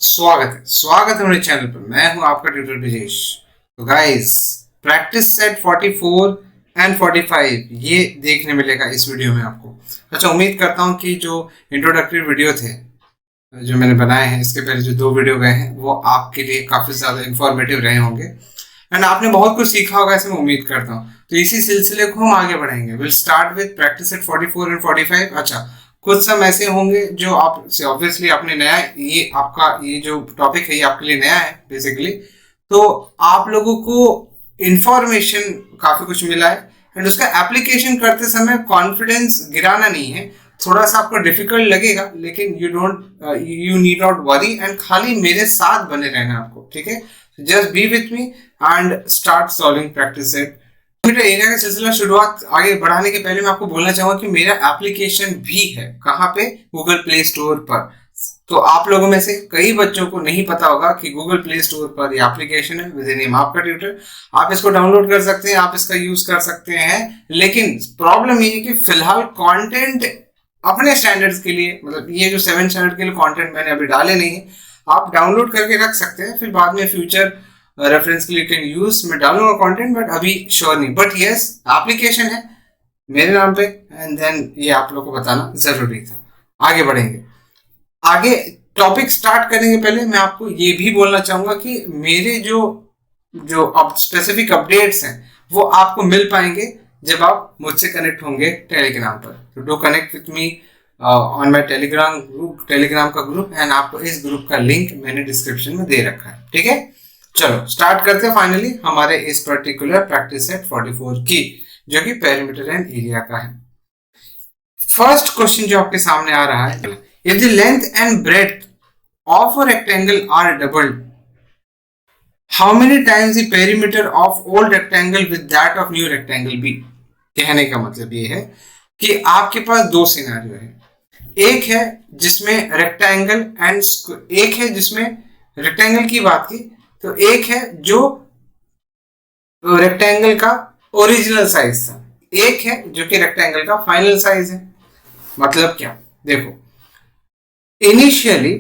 स्वागत है मेरे चैनल पर। मैं हूं आपका ट्यूटर ब्रिजेश। तो गाइस, प्रैक्टिस सेट 44 एंड 45 ये देखने मिलेगा इस वीडियो में आपको। अच्छा, उम्मीद करता हूं कि जो इंट्रोडक्टरी वीडियो थे जो मैंने बनाए हैं, इसके पहले जो 2 वीडियो गए हैं वो आपके लिए काफी ज्यादा इंफॉर्मेटिव रहे होंगे एंड आपने बहुत कुछ सीखा होगा, ऐसे मैं उम्मीद करता हूँ। तो इसी सिलसिले को हम आगे बढ़ाएंगे। Will start with practice set 44 and 45। अच्छा, कुछ सम ऐसे होंगे जो आप ऑब्वियसली आपने नया, ये आपका ये जो टॉपिक है ये आपके लिए नया है बेसिकली। तो आप लोगों को इंफॉर्मेशन काफी कुछ मिला है एंड उसका एप्लीकेशन करते समय कॉन्फिडेंस गिराना नहीं है। थोड़ा सा आपको डिफिकल्ट लगेगा लेकिन you need not worry and खाली मेरे साथ बने रहना आपको, ठीक है। Just be with me and start solving practice set. Computer area का सिलसिला शुरुआत आगे बढ़ाने के पहले मैं आपको बोलना चाहूंगा कि मेरा एप्लीकेशन भी है। कहाँ पे? गूगल प्ले स्टोर पर। तो आप लोगों में से कई बच्चों को नहीं पता होगा कि गूगल प्ले स्टोर पर ये एप्लीकेशन है विद द नेम आपका ट्यूटर। आप इसको डाउनलोड कर सकते हैं, आप इसका यूज कर सकते हैं। लेकिन प्रॉब्लम ये है कि फिलहाल कंटेंट अपने स्टैंडर्ड्स के लिए, मतलब ये जो 7 स्टैंडर्ड के लिए कंटेंट मैंने अभी डाले नहीं है, आप डाउनलोड करके रख सकते हैं। फिर बाद में फ्यूचर रेफरेंस के लिए कैन यूज। मैं डालूंगा कंटेंट बट अभी श्योर नहीं। बट यस, एप्लीकेशन है मेरे नाम पे एंड देन ये आप लोगों को बताना जरूरी था। आगे बढ़ेंगे। आगे टॉपिक स्टार्ट करने के पहले मैं आपको ये भी बोलना चाहूंगा कि मेरे जो जो अब स्पेसिफिक अपडेट्स हैं वो आपको मिल पाएंगे जब आप मुझसे कनेक्ट होंगे टेलीग्राम पर। तो do connect with me on my Telegram का ग्रुप एंड आपको इस ग्रुप का लिंक मैंने डिस्क्रिप्शन में दे रखा है, ठीक है। चलो स्टार्ट करते हैं फाइनली हमारे इस पर्टिकुलर प्रैक्टिस सेट 44 की, जो कि पेरीमीटर एंड एरिया का है। फर्स्ट क्वेश्चन जो आपके सामने आ रहा है, if the length and breadth of a rectangle are doubled, how many times the perimeter of old rectangle with that of new rectangle be? कहने का मतलब ये है कि आपके पास 2 सिनेरियो है। एक है जिसमें रेक्टेंगल एंड एक है जिसमें रेक्टेंगल की बात की, तो एक है जो रेक्टेंगल का ओरिजिनल साइज था, एक है जो कि रेक्टेंगल का फाइनल साइज है। मतलब क्या? देखो, initially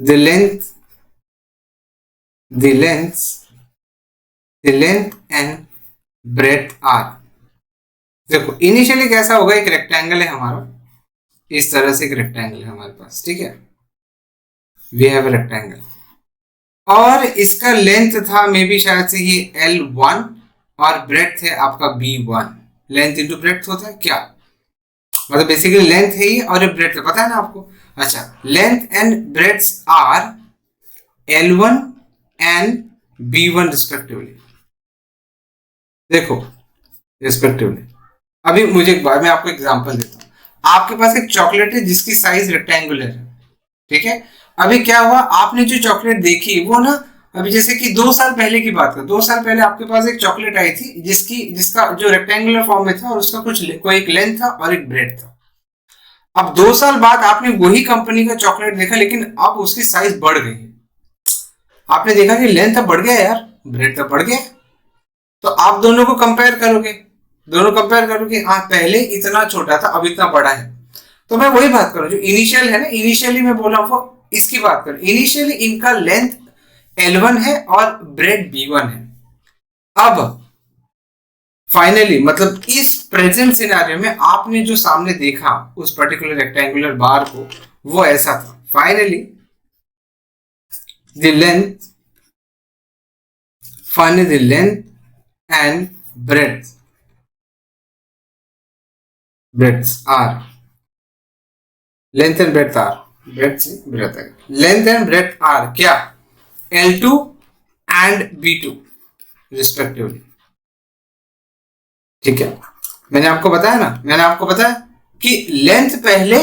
the length and breadth are। देखो इनिशियली कैसा होगा, एक रेक्टेंगल है हमारा, इस तरह से एक रेक्टेंगल है हमारे पास, ठीक है। वी हैव अ रेक्टेंगल और इसका लेंथ था मे बी शायद से ये L1 और ब्रेड्थ है आपका B1। लेंथ इंटू ब्रेड्थ होता है क्या? मतलब बेसिकली लेंथ है ये और ये ब्रेड्थ है, पता है ना आपको। अच्छा, length and breadth are L1 and B1 respectively. देखो रिस्पेक्टिवली। अभी मुझे एक बार मैं आपको एग्जांपल देता हूँ। आपके पास एक चॉकलेट है जिसकी साइज रेक्टेंगुलर है, ठीक है। अभी क्या हुआ, आपने जो चॉकलेट देखी वो ना, अभी जैसे कि 2 साल पहले की बात कर, 2 साल पहले आपके पास एक चॉकलेट आई थी जिसका जो रेक्टेंगुलर फॉर्म में था और उसका कोई एक लेंथ था और एक ब्रेड था। अब 2 साल बाद आपने वही कंपनी का चॉकलेट देखा लेकिन अब उसकी साइज बढ़ गई। आपने देखा कि लेंथ अब बढ़ गया यार, ब्रेड तो बढ़ गया। तो आप दोनों को कंपेयर करोगे, हाँ पहले इतना छोटा था अब इतना बड़ा है। तो मैं वही बात करूं जो इनिशियल है ना, इनिशियली मैं बोला वो इसकी बात करूं। इनिशियली इनका लेंथ L1 है और ब्रेड B1 है। अब फाइनली मतलब इस प्रेजेंट सिनेरियो में आपने जो सामने देखा उस पर्टिकुलर रेक्टेंगुलर बार को, वो ऐसा था। Finally the length and breadth are length and breadth are क्या? L2 एंड B2 रिस्पेक्टिवली, ठीक है। मैंने आपको बताया कि लेंथ पहले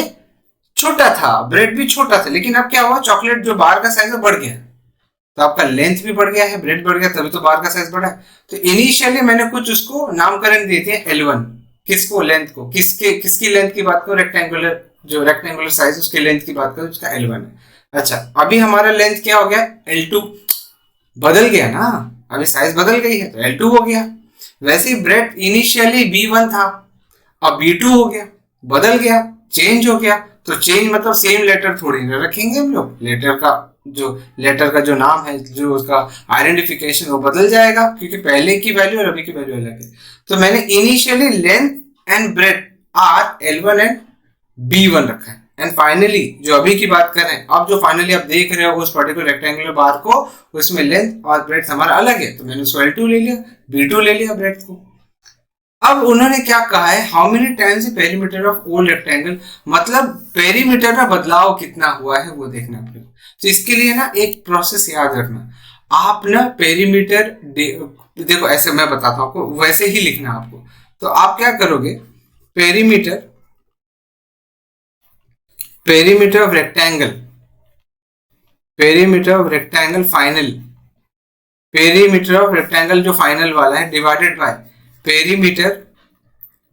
छोटा था, ब्रेड भी छोटा था, लेकिन अब क्या हुआ, चॉकलेट जो बार का साइज बढ़ गया, तो आपका लेंथ भी बढ़ गया है, ब्रेड बढ़ गया, तभी तो बार का साइज बढ़ा है। तो इनिशियली मैंने कुछ उसको नामकरण दिए थे L1, किसको? लेंथ को। किसकी लेंथ की बात करो? रेक्टेंगुलर साइज उसके लेंथ की बात करो, उसका L1 है। अच्छा, अभी हमारा लेंथ क्या हो गया? L2 बदल गया ना, अभी साइज बदल गई है तो L2 हो गया। वैसे ही ब्रेथ इनिशियली B1 था, अब B2 हो गया, बदल गया, चेंज हो गया। तो चेंज मतलब सेम लेटर थोड़ी ना रखेंगे हम लोग, लेटर का जो नाम है, जो उसका आइडेंटिफिकेशन, वो बदल जाएगा क्योंकि पहले की वैल्यू और अभी की वैल्यू अलग है। तो मैंने initially length and breadth are L1 and B1 रखा है। एंड फाइनली जो अभी की बात कर रहे हैं, अब जो फाइनली आप देख रहे हो उस पर्टिकुलर रेक्टेंगुलर बार को, उसमें लेंथ और ब्रेथ हमारा अलग है, तो मैंने उसको L2 ले लिया, B2 ले लिया ब्रेथ को। अब उन्होंने क्या कहा है, how many times the perimeter of old rectangle, मतलब पेरीमीटर में बदलाव कितना हुआ है वो देखना पड़ेगा। तो इसके लिए ना एक प्रोसेस याद रखना, आप ना पेरीमीटर देखो, ऐसे मैं बताता हूँ आपको, वैसे ही लिखना आपको। तो आप क्या करोगे, perimeter perimeter of rectangle, perimeter of rectangle final, perimeter of rectangle जो फाइनल वाला है, divided by perimeter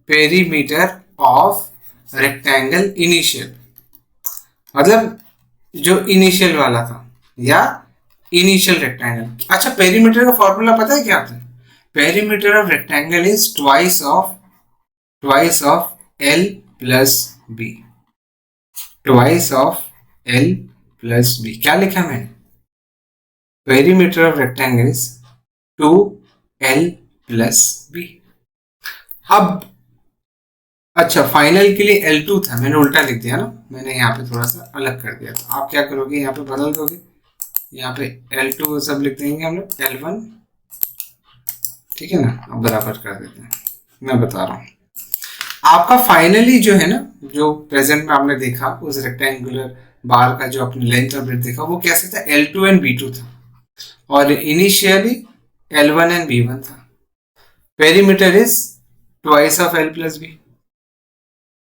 perimeter of rectangle initial, मतलब जो इनिशियल वाला था या इनिशियल रेक्टेंगल। अच्छा, पेरीमीटर का फॉर्मूला पता है क्या होता है? Perimeter of rectangle is twice of L plus B, twice of L plus B. क्या लिखा मैंने? Perimeter of rectangle is 2l plus B. अब अच्छा, फाइनल के लिए L2 था, मैंने उल्टा लिख दिया ना, मैंने यहाँ पे थोड़ा सा अलग कर दिया। तो आप क्या करोगे, यहाँ पे बदल दोगे, यहाँ पे L2 सब लिख देंगे हम लोग, L1, ठीक है ना। अब बराबर कर देते हैं, मैं बता रहा हूँ। आपका फाइनली जो है ना, जो प्रेजेंट में आपने देखा उस रेक्टेंगुलर बार का जो अपने लेंथ और ब्रेथ देखा, वो कैसे था, L2 एंड B2 था, और इनिशियली L1 एंड B1 था। Perimeter is twice of L plus B।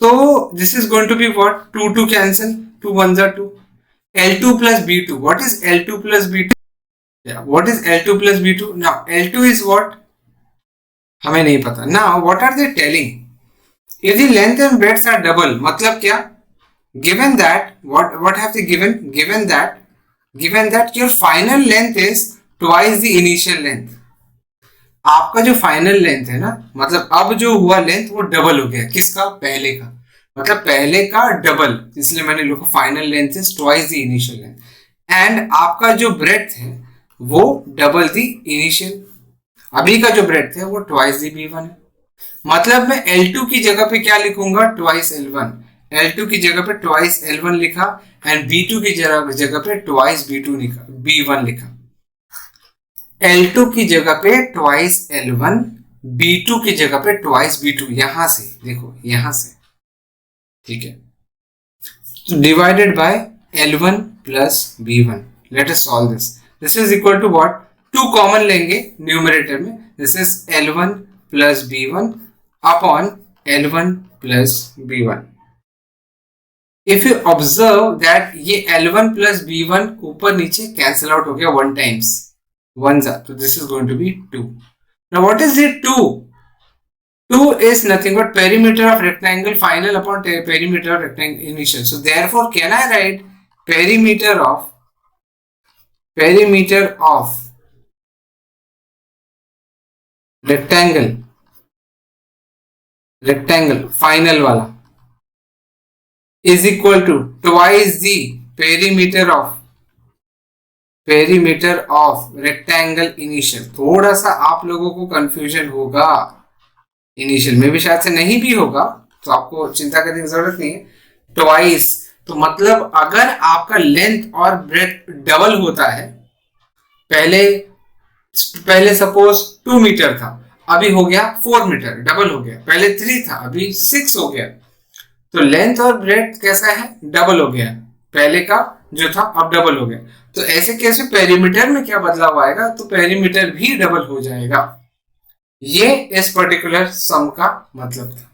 तो this is going to be what? 2 cancel, 2 ones are 2. L2 plus B2. What is L2 plus B2? Yeah, what is L2 plus B2? Now L2 is what? हमें नहीं पता. Now what are they telling? If the length and breadth are double, मतलब क्या? Given that what have they given? Given that your final length is twice the initial length. आपका जो final length है ना, मतलब अब जो हुआ लेंथ वो डबल हो गया, किसका? पहले का, मतलब पहले का डबल, इसलिए मैंने लिखा final length is twice the initial length. And आपका जो ब्रेथ है वो डबल द इनिशियल, अभी का जो ब्रेथ है वो ट्वाइस द B1 है। मतलब मैं L2 की जगह पे क्या लिखूंगा, ट्वाइस L1, L2 की जगह पे ट्वाइस L1 लिखा, एंड B2 की जगह पे ट्वाइस B1 लिखा। L2 की जगह पे ट्वाइस L1, B2 की जगह पे ट्वाइस B2, यहां से देखो, यहां से, ठीक है। तो divided by L1 plus B1। Let us solve this. This is equal to what? 2 common लेंगे न्यूमरेटर में, this is L1 plus B1 upon L1 plus B1। If you observe that ये L1 प्लस B1 ऊपर नीचे cancel out हो गया 1 times, 1s are, so this is going to be 2. Now what is it 2? 2 is nothing but perimeter of rectangle final upon perimeter of rectangle initial. So therefore can I write perimeter of rectangle final वाला is equal to twice the perimeter of rectangle initial. थोड़ा सा आप लोगों को confusion होगा, initial में भी शायद से नहीं भी होगा, तो आपको चिंता करने की जरूरत नहीं है। ट्वाइस तो मतलब अगर आपका लेंथ और ब्रेथ डबल होता है, पहले सपोज 2 मीटर था, अभी हो गया 4 मीटर, डबल हो गया। पहले 3 था, अभी 6 हो गया। तो लेंथ और ब्रेथ कैसा है, डबल हो गया, पहले का जो था अब डबल हो गया। तो ऐसे कैसे पेरीमीटर में क्या बदलाव आएगा, तो पेरीमीटर भी डबल हो जाएगा। ये इस पर्टिकुलर सम का मतलब था।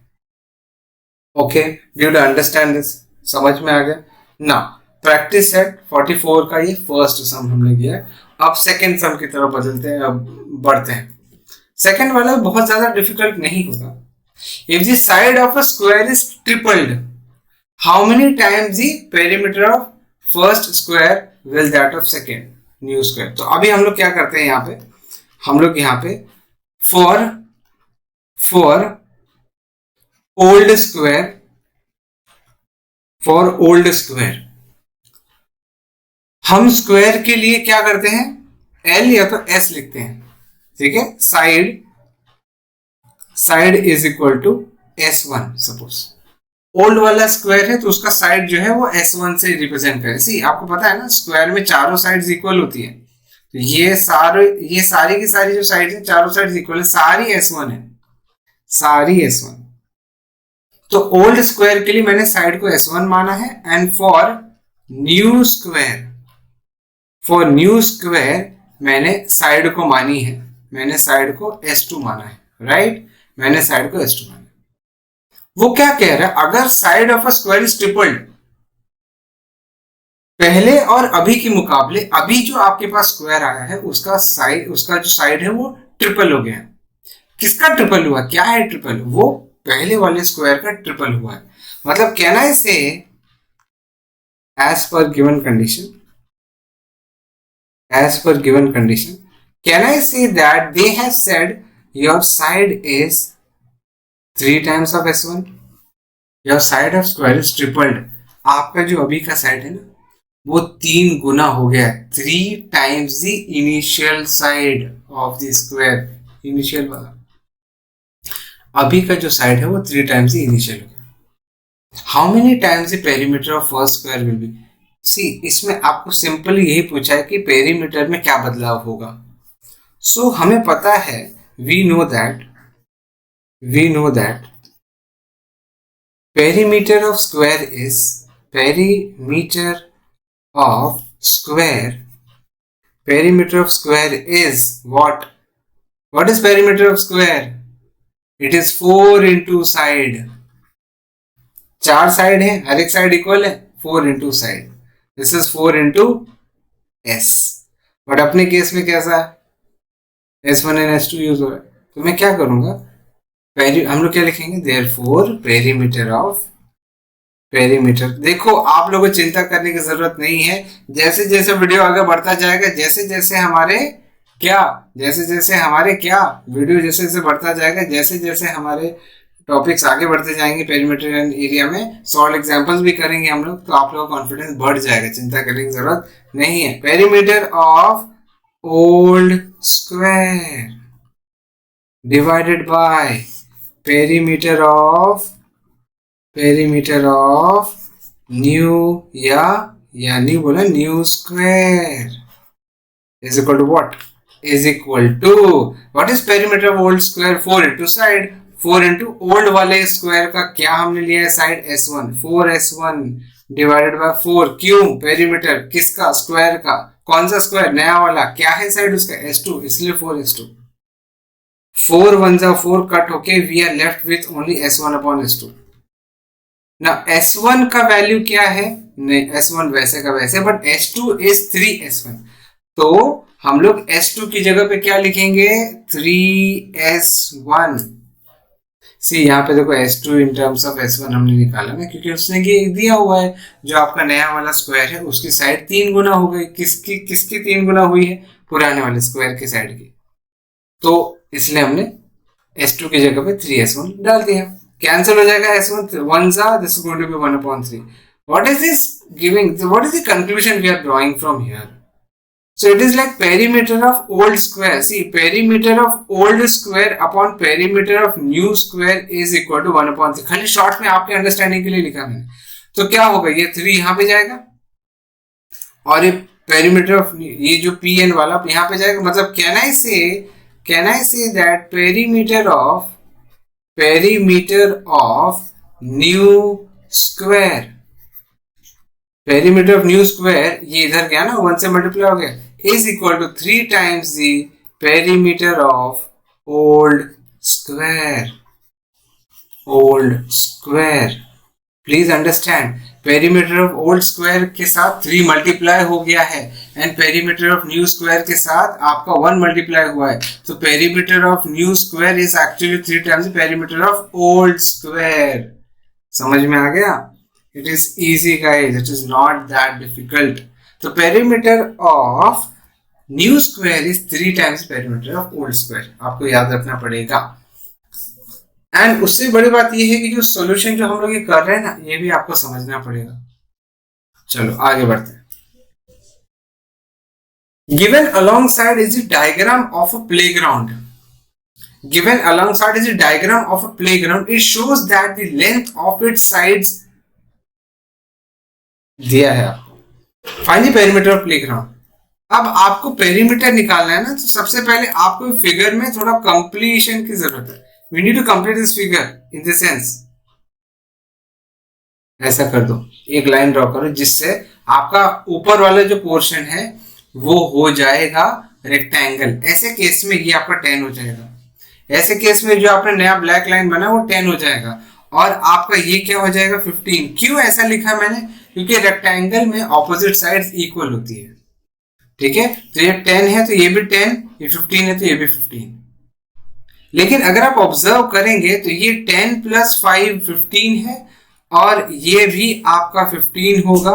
Okay, do you understand this? समझ में आ गया ना? प्रैक्टिस सेट 44 का ये फर्स्ट सम हमने किया। अब सेकंड सम की तरफ बदलते हैं, अब बढ़ते हैं। सेकंड वाला बहुत ज्यादा डिफिकल्ट नहीं होगा। If the side of a square is tripled, how many times the perimeter of first square will that of second new square. तो अभी हम लोग क्या करते हैं, यहाँ पे हम लोग यहाँ पे for for old square, for old square हम स्क्वायर के लिए क्या करते हैं, एल या तो एस लिखते हैं, ठीक है। Side, side is equal to S1। Suppose old वाला स्क्वायर है तो उसका साइड जो है वो S1 से रिप्रेजेंट करे। सी आपको पता है ना, स्क्वायर में चारों साइड्स इक्वल होती है, तो ये सारी की सारी जो साइड्स है चारों साइड्स इक्वल है, सारी S1 है, सारी S1। तो ओल्ड स्क्वायर के लिए मैंने साइड को S1 माना है, and for new square, for new square मैंने साइड को मानी है, मैंने साइड को S2 माना है, राइट। मैंने साइड को S2 माना है। वो क्या कह रहा है, अगर side of a square is tripled, पहले और अभी के मुकाबले अभी जो आपके पास स्क्वायर आया है उसका साइड, उसका जो साइड है वो ट्रिपल हो गया है। किसका ट्रिपल हुआ, क्या है ट्रिपल, वो पहले वाले स्क्वायर का ट्रिपल हुआ है। मतलब can I say as per given condition, as per given condition, can I say that they have said your side is 3 times of S1, your side of square is tripled, आपका जो अभी का side है ना वो 3 गुना हो गया, 3 times the initial side of the square, initial वाला अभी का जो साइड है वो 3 times the initial हो गया। How many times the perimeter of first square will be, see इसमें आपको सिंपली यही पूछा है कि पेरीमीटर में क्या बदलाव होगा। सो हमें पता है, we know that perimeter of square is, perimeter of square is what is perimeter of square, it is 4 into side, 4 side है, हर एक साइड इक्वल है, 4 into side, this is 4 into S. But अपने केस में कैसा है, S1 and S2 use हो रहा है, तो मैं क्या करूंगा, हम लोग क्या लिखेंगे, देयरफॉर पेरीमीटर। देखो आप लोगों को चिंता करने की जरूरत नहीं है, जैसे जैसे वीडियो आगे बढ़ता जाएगा, जैसे जैसे हमारे वीडियो जैसे जैसे बढ़ता जाएगा, जैसे जैसे हमारे टॉपिक्स आगे बढ़ते जाएंगे पेरीमीटर एरिया में, सॉल्व एग्जांपल्स भी करेंगे हम लोग, तो आप लोगों का कॉन्फिडेंस बढ़ जाएगा, चिंता करने की जरूरत नहीं है। Perimeter of old square divided by perimeter of new, या न्यू बोला, new square is equal to what, is equal to what is perimeter of old square, 4 into side, 4 into old वाले स्क्वायर का क्या हमने लिया है side, S1, 4S1 divided by 4, क्यों, perimeter किसका, स्क्वायर का, कौन सा स्क्वायर, नया वाला, क्या है साइड उसका, S2, इसलिए 4S2, 4 1 जा 4 कट होके we are left with only S1 upon S2। ना S1 का वैल्यू क्या है, नहीं S1 वैसे का वैसे, बट S2 इज 3S1, तो हम लोग S2 की जगह पे क्या लिखेंगे, 3S1। सी यहाँ पे देखो S2 in terms of S1 हमने निकाला ना, क्योंकि उसने ये दिया हुआ है जो आपका नया वाला स्क्वायर है उसकी साइड 3 गुना हो गई, किसकी 3 गुना हुई है, पुराने वाले स्क्वायर की साइड की, तो इसलिए हमने S2 की जगह पे 3S1 डाल दिया, कैंसिल हो जाएगा S1 1 जा, this is going to be 1/3। What is this giving, what is the conclusion we are drawing from here, so it is like perimeter of old square, see perimeter of old square upon perimeter of new square is equal to 1/3। खाली short में आपके understanding के लिए लिखा मैंने, तो क्या होगा, ये 3 यहाँ पे जाएगा और ये पेरीमीटर ऑफ ये जो PN वाला यहाँ पे जाएगा, मतलब can I say that perimeter of new square, perimeter of new square ये इधर गया ना, 1 से मल्टीप्लाई हो गया, is equal to 3 times the perimeter of old square. Please understand, perimeter of old square के साथ 3 मल्टीप्लाई हो गया है, and perimeter of new square के साथ आपका 1 मल्टीप्लाई हुआ है, तो perimeter of new square is actually 3 times perimeter of old square. समझ में आ गया? It is easy guys, it is not that difficult. So perimeter of new square is 3 times perimeter of old square, आपको याद रखना पड़ेगा। And उससे बड़ी बात ये है कि जो सॉल्यूशन जो हम लोग ये कर रहे हैं ना, ये भी आपको समझना पड़ेगा। चलो आगे बढ़ते हैं। Given alongside is the diagram of a playground. Given alongside is a diagram of a playground. It shows that the length of its sides दिया है आपको। Find the perimeter of playground. अब आपको पेरीमीटर निकालना है ना, तो सबसे पहले आपको फिगर में थोड़ा कंप्लीशन की जरूरत है। We need to complete this figure in the sense, ऐसा कर दो, एक लाइन ड्रॉ करो जिससे आपका ऊपर वाला जो पोर्शन है वो हो जाएगा रेक्टेंगल। ऐसे केस में ये आपका 10 हो जाएगा। ऐसे केस में जो आपने नया ब्लैक लाइन बना वो 10 हो जाएगा, और आपका ये क्या हो जाएगा 15। क्यों ऐसा लिखा मैंने? क्योंकि रेक्टेंगल में ऑपोजिट साइड्स इक्वल होती है। ठीक है, तो ये 10 है तो ये भी 10, ये 15 है तो ये भी 15। लेकिन अगर आप ऑब्जर्व करेंगे तो ये 10 प्लस 5 15 है, और ये भी आपका 15 होगा,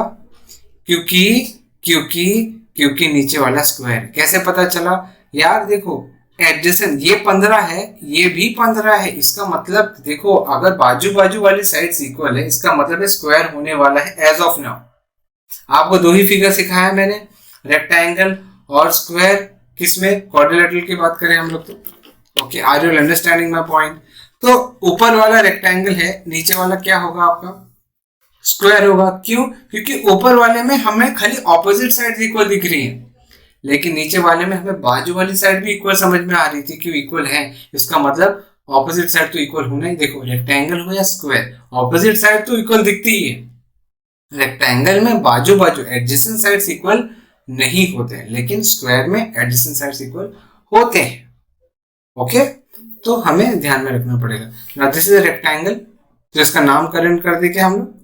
क्योंकि क्योंकि क्योंकि नीचे वाला स्क्वायर। कैसे पता चला यार? देखो एडजेसेंट ये 15 है, ये भी 15 है। इसका मतलब देखो, अगर बाजू बाजू वाली साइड्स इक्वल है, इसका मतलब स्क्वायर होने वाला है एज ऑफ नाउ। आपको दो ही फिगर सिखाया मैंने, रेक्टेंगल और स्क्वायर। किसमें? क्वाड्रिलेटरल की बात करें हम लोग तो। Okay, are you understanding my point? तो ऊपर वाला रेक्टेंगल है, नीचे वाला क्या होगा आपका? स्क्वायर होगा। क्यों? क्योंकि ऊपर वाले में हमें खाली ऑपोजिट साइड इक्वल दिख रही है, लेकिन नीचे वाले में हमें बाजू वाली साइड भी इक्वल समझ में आ रही थी। क्यों इक्वल है? इसका मतलब ऑपोजिट साइड तो इक्वल होना ही। देखो रेक्टेंगल हो या स्क्वायर, ऑपोजिट साइड तो इक्वल दिखती ही है। रेक्टेंगल में बाजू बाजू एडजेसेंट साइड्स इक्वल नहीं होते हैं, लेकिन स्क्वायर में एडजेसेंट साइड्स इक्वल होते हैं। ओके, तो हमें ध्यान में रखना पड़ेगा ना। दिस इज रेक्टेंगल, तो इसका नामकरण कर दे क्या हम लोग?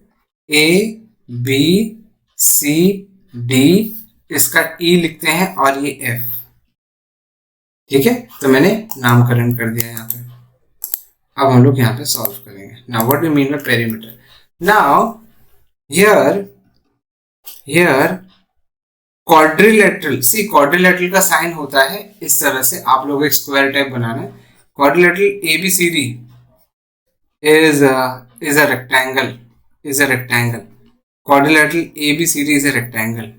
ए बी सी डी, इसका ई लिखते हैं, और ये एफ। ठीक है, तो मैंने नामकरण कर दिया यहाँ पे। अब हम लोग यहाँ पे सॉल्व करेंगे। Now what do mean by perimeter? Now here quadrilateral, see quadrilateral का साइन होता है इस तरह से। आप लोग एक स्क्वायर टाइप बनाना है। Quadrilateral ABCD is a rectangle, is a rectangle. Quadrilateral ABCD is a rectangle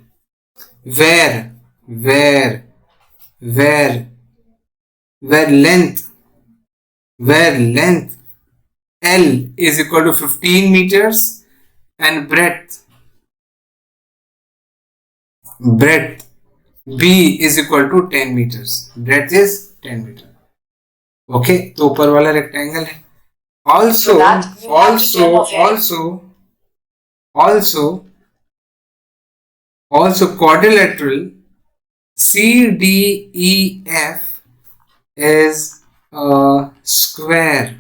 where where where where length L is equal to 15 meters and breadth B is equal to 10 meters. Breadth is 10 meter. Okay, तो ऊपर वाला rectangle है। Also quadrilateral CDEF is a square.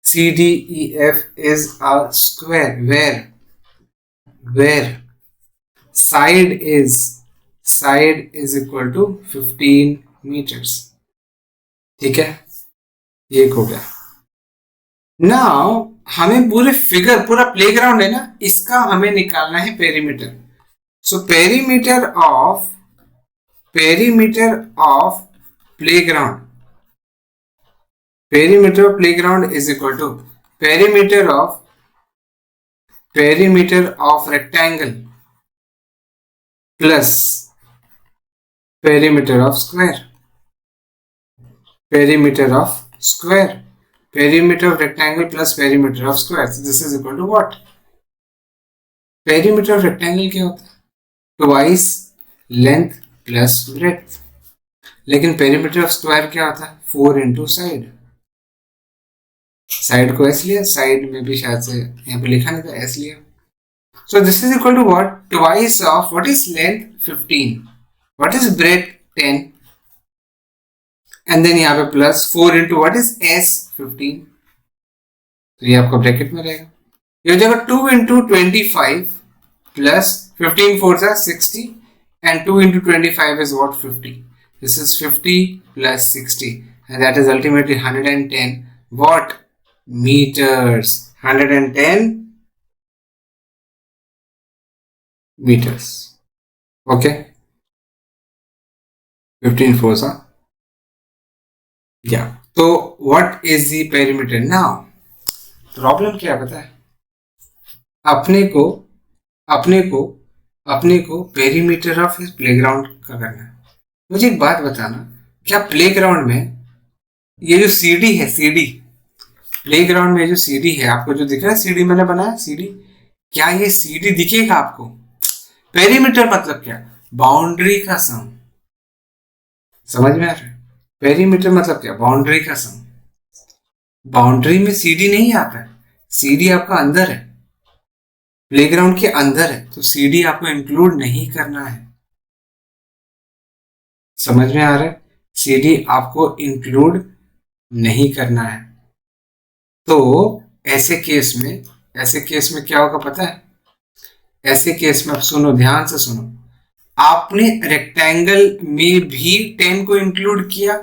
CDEF is a square where side is equal to 15 meters. ठीक है, ये हो गया। Now हमें पूरे फिगर, पूरा प्लेग्राउंड है ना, इसका हमें निकालना है perimeter. So perimeter of playground is equal to perimeter of rectangle plus perimeter of square. Perimeter of rectangle plus perimeter of square. So this is equal to what? Perimeter of rectangle क्या होता है? Twice length plus breadth. लेकिन perimeter of square क्या होता है? 4 into side. Side को s लिया, side में भी शायद से यहाँ पे लिखा नहीं था, s लिया। So this is equal to what? Twice of what is length? 15. What is breadth? 10. And then यहाँ पे plus 4 into what is s 15, तो ये आपका ब्रैकेट में रहेगा। ये हो जाएगा 2 इंटू 25 प्लस 15 4 जा 60 and 2 into 25 is what 50। This is 50 plus 60 and that is ultimately 110 what meters, 110 meters. Okay, 15 4 जा, yeah. तो what is the perimeter now? Problem क्या पता है? अपने को अपने को अपने को पेरीमीटर ऑफ प्लेग्राउंड का करना है। मुझे एक बात बताना, क्या प्लेग्राउंड में ये जो सीडी है, सीडी प्लेग्राउंड में जो सीडी है, आपको जो दिख रहा है सीडी मैंने बनाया सीडी, क्या ये सीडी दिखेगा आपको? पेरीमीटर मतलब क्या? बाउंड्री का सम। समझ में आ रहा है? पेरीमीटर मतलब क्या? बाउंड्री का सम। बाउंड्री में सीडी नहीं आता है, सीडी आपका अंदर है, प्लेग्राउंड के अंदर है, तो सीडी आपको इंक्लूड नहीं करना है। समझ में आ रहा है? सीडी आपको इंक्लूड नहीं करना है। तो ऐसे केस में क्या होगा पता है? ऐसे केस में आप सुनो, ध्यान से सुनो, आपने रेक्टेंगल में भी 10 को इंक्लूड किया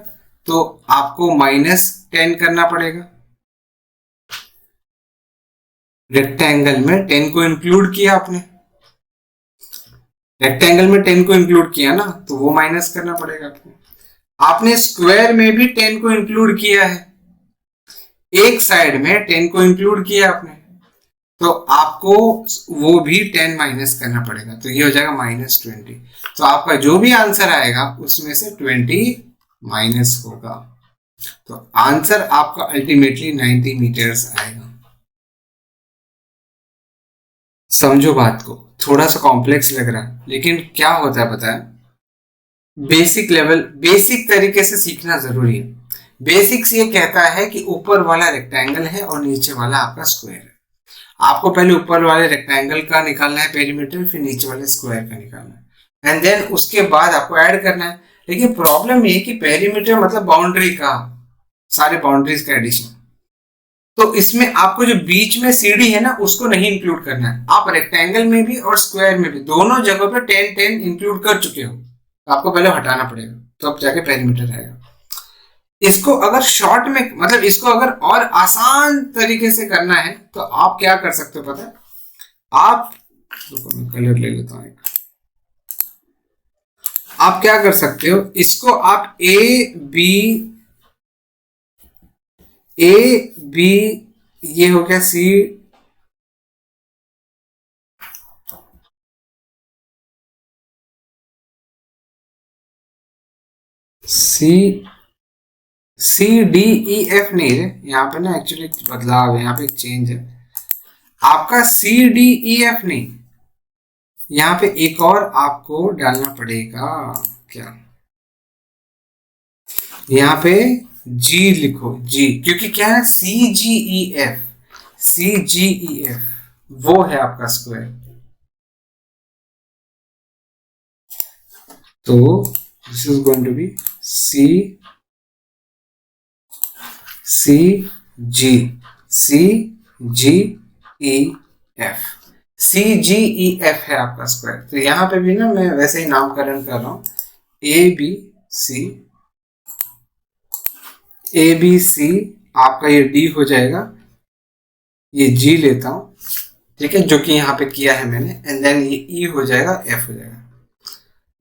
तो आपको -10 करना पड़ेगा। रेक्टेंगल में 10 को इंक्लूड किया आपने, रेक्टेंगल में 10 को इंक्लूड किया ना, तो वो माइनस करना पड़ेगा आपको। आपने स्क्वायर में भी 10 को इंक्लूड किया है, एक साइड में 10 को इंक्लूड किया आपने, तो आपको वो भी 10 माइनस करना पड़ेगा, तो ये हो जाएगा -20। तो आपका जो भी आंसर आएगा उसमें से 20 माइनस होगा, तो आंसर आपका अल्टीमेटली 90 मीटर्स आएगा। समझो बात को, थोड़ा सा कॉम्प्लेक्स लग रहा है, लेकिन क्या होता है पता है? बेसिक लेवल, बेसिक तरीके से सीखना जरूरी है। बेसिक्स ये कहता है कि ऊपर वाला रेक्टेंगल है और नीचे वाला आपका स्क्वायर है। आपको पहले ऊपर वाले रेक्टेंगल का निकालना है पेरीमीटर, फिर नीचे वाले स्क्वायर का निकालना है, एंड देन उसके बाद आपको ऐड करना है। लेकिन प्रॉब्लम ये कि पेरीमीटर मतलब बाउंड्री का, सारे बाउंड्रीज का एडिशन, तो इसमें आपको जो बीच में सीडी है ना उसको नहीं इंक्लूड करना है। आप रेक्टेंगल में भी और स्क्वायर में भी दोनों जगह पे 10 इंक्लूड कर चुके हो, तो आपको पहले हटाना पड़ेगा, तो अब जाके पेरीमीटर आएगा। इसको अगर शॉर्ट में, मतलब इसको अगर और आसान तरीके से करना है तो आप क्या कर सकते हो पता है? आप, मैं कलर ले लेता हूं एक, आप क्या कर सकते हो, इसको आप ए बी, ये हो गया सी डी ई एफ नहीं है यहाँ पे ना, एक्चुअली बदलाव है, यहाँ पे एक चेंज है। आपका सी डी ई एफ नहीं, यहाँ पे एक और आपको डालना पड़ेगा, क्या यहाँ पे जी लिखो, जी, क्योंकि क्या है सी G E F, C G E F वो है आपका स्क्वायर, तो this is going to be C G E F, C G E F है आपका स्क्वायर। तो यहाँ पे भी ना मैं वैसे ही नामकरण कर रहा हूँ, ए बी सी आपका ये डी हो जाएगा, ये जी लेता हूं, ठीक है, जो कि यहाँ पे किया है मैंने, एंड देन ये ई हो जाएगा, एफ हो जाएगा।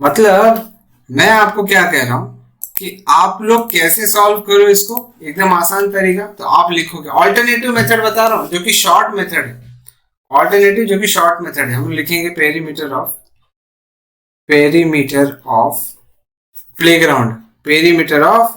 मतलब मैं आपको क्या कह रहा हूं कि आप लोग कैसे सॉल्व करो इसको, एकदम आसान तरीका, तो आप लिखोगे ऑल्टरनेटिव मेथड बता रहा हूं जो कि शॉर्ट मेथड है, ऑल्टरनेटिव जो कि शॉर्ट मेथड है, हम लिखेंगे perimeter of playground, perimeter of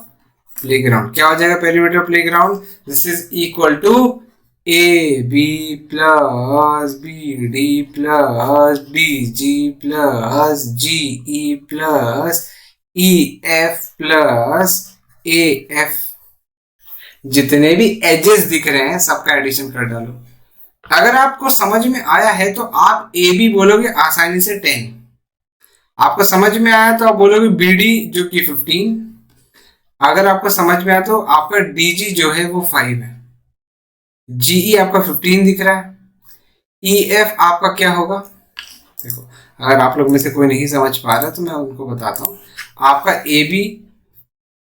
playground क्या हो जाएगा? Perimeter of playground, this is equal to A B plus B D plus B G plus G E plus E F plus A F, जितने भी edges दिख रहे हैं सबका addition कर डालो। अगर आपको समझ में आया है तो आप ए बी बोलोगे आसानी से 10, आपको समझ में आया तो आप बोलोगे बी डी जो कि 15, अगर आपको समझ में आया तो आपका डी जी जो है वो 5 है, जीई आपका 15 दिख रहा है, ई एफ आपका क्या होगा? देखो, अगर आप लोग में से कोई नहीं समझ पा रहा तो मैं उनको बताता हूँ, आपका ए बी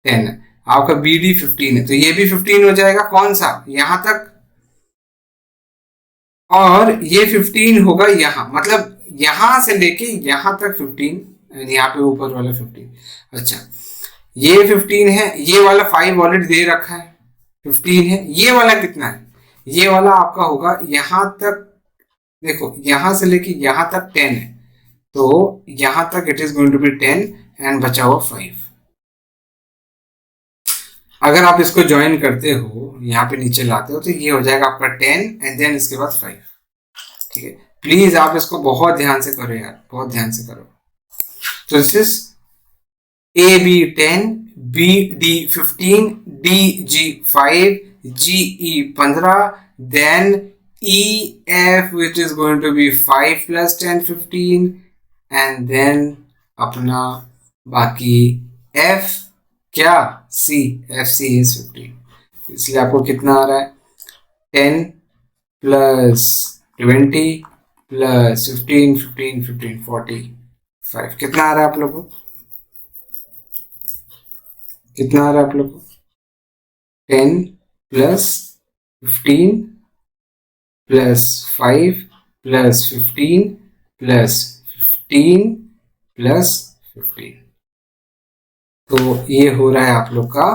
10 है, आपका बी डी 15 है, तो ये भी 15 हो जाएगा, कौन सा? यहां तक, और ये 15 होगा यहां, मतलब यहां से लेके यहां तक 15, यहाँ पे ऊपर वाला 15। अच्छा, ये 15 है, ये वाला 5 ऑलरेडी दे रखा है, 15 है। ये वाला कितना है? ये वाला आपका होगा यहां तक, देखो यहां से लेके यहां तक 10 है, तो यहां तक it is going to be 10 and बचा हुआ 5। अगर आप इसको ज्वाइन करते हो, यहाँ पे नीचे लाते हो, तो ये हो जाएगा आपका 10 एंड देन इसके बाद 5। ठीक है, प्लीज आप इसको बहुत ध्यान से करो यार, बहुत ध्यान से करो। तो this is A B 10, B D 15, D G 5, G E 15, then E F which is going to be 5 + 10 15, and then अपना बाकी एफ क्या, सी, एफ सी इज 15। इसलिए आपको कितना आ रहा है? 10 + 20 + 15, 15, 15, 45। कितना आ रहा है आप लोगों को? कितना आ रहा है आप लोग को? 10 + 15 + 5 + 15 + 15 + 15, तो ये हो रहा है आप लोग का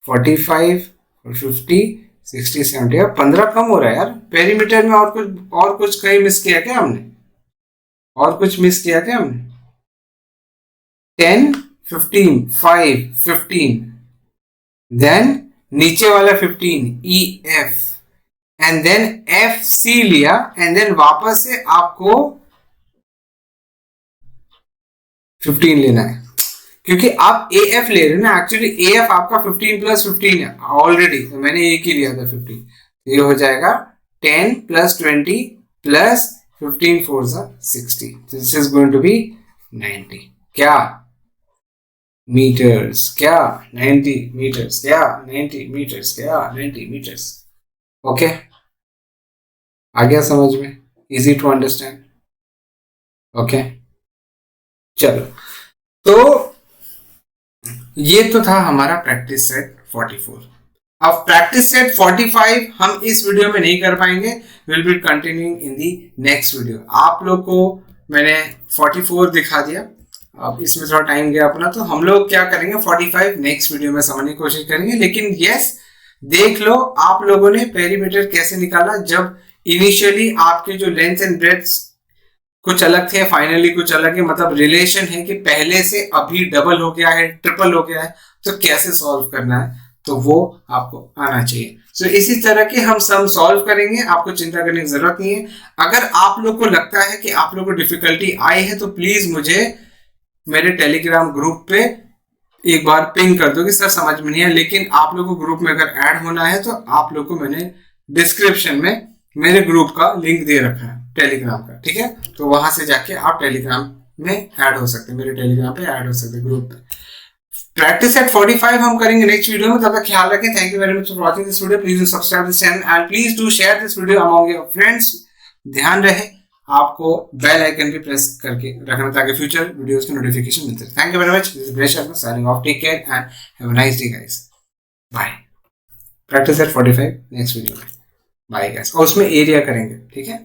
45 और 50, 60, 70। 15 कम हो रहा है यार पेरीमीटर में। और कुछ कहीं मिस किया क्या हमने? और कुछ मिस किया क्या हमने? 10, 15, 5, 15, देन नीचे वाला 15 E F, and then F C लिया, एंड देन वापस से आपको 15 लेना है, क्योंकि आप ए एफ ले रहे हो ना। एक्चुअली ए एफ आपका 15 + 15 है ऑलरेडी, तो मैंने एक ही लिया था 15। तो ये हो जाएगा 10 + 20 + 15 4 60, this is going to be 90। क्या मीटर्स? क्या 90 मीटर्स? क्या 90 मीटर्स? क्या 90 मीटर्स? ओके, आ गया समझ में? Easy to understand. ओके, चलो, तो ये तो था हमारा प्रैक्टिस सेट 44। अब प्रैक्टिस सेट 45 हम इस वीडियो में नहीं कर पाएंगे, will be continuing in the next video. आप लोग को मैंने 44 दिखा दिया, अब इसमें थोड़ा टाइम गया अपना, तो हम लोग क्या करेंगे 45 नेक्स्ट वीडियो में समझने की कोशिश करेंगे। लेकिन यस, देख लो आप लोगों ने पेरीमीटर कैसे निकाला, जब इनिशियली आपके जो लेंथ एंड ब्रेड्थ कुछ अलग थे, फाइनली कुछ अलग है, मतलब रिलेशन है कि पहले से अभी डबल हो गया है, ट्रिपल हो गया है, तो कैसे सॉल्व करना है, तो वो आपको आना चाहिए। सो इसी तरह के हम सम सॉल्व करेंगे, आपको चिंता करने की जरूरत नहीं है। अगर आप लोग को लगता है कि आप लोग को डिफिकल्टी आई है, तो प्लीज मुझे मेरे टेलीग्राम ग्रुप पे एक बार पिंग कर दो कि सर समझ में नहीं है। लेकिन आप लोग को ग्रुप में अगर ऐड होना है, तो आप लोग को मैंने डिस्क्रिप्शन में मेरे ग्रुप का लिंक दे रखा है टेलीग्राम का, ठीक है? तो वहां से जाके आप टेलीग्राम में ऐड हो सकते हैं, मेरे टेलीग्राम पे ऐड हो सकते हैं, ग्रुप पे। प्रैक्टिस सेट 45 हम करेंगे नेक्स्ट वीडियो में, तब तक ख्याल रखें। Thank you very much for watching this video. Please do subscribe this channel and please do share this video among your friends. ध्यान रहे आपको बेल आइकन भी प्रेस करके रखना, ताकि फ्यूचर वीडियोस की नोटिफिकेशन मिलते रहे। Thank you very much, this is ब्रेश Sharma signing off. Take care and have a nice day guys, bye. Practice set 45 next video में, बाय गाइस। और उसमें एरिया करेंगे, ठीक है?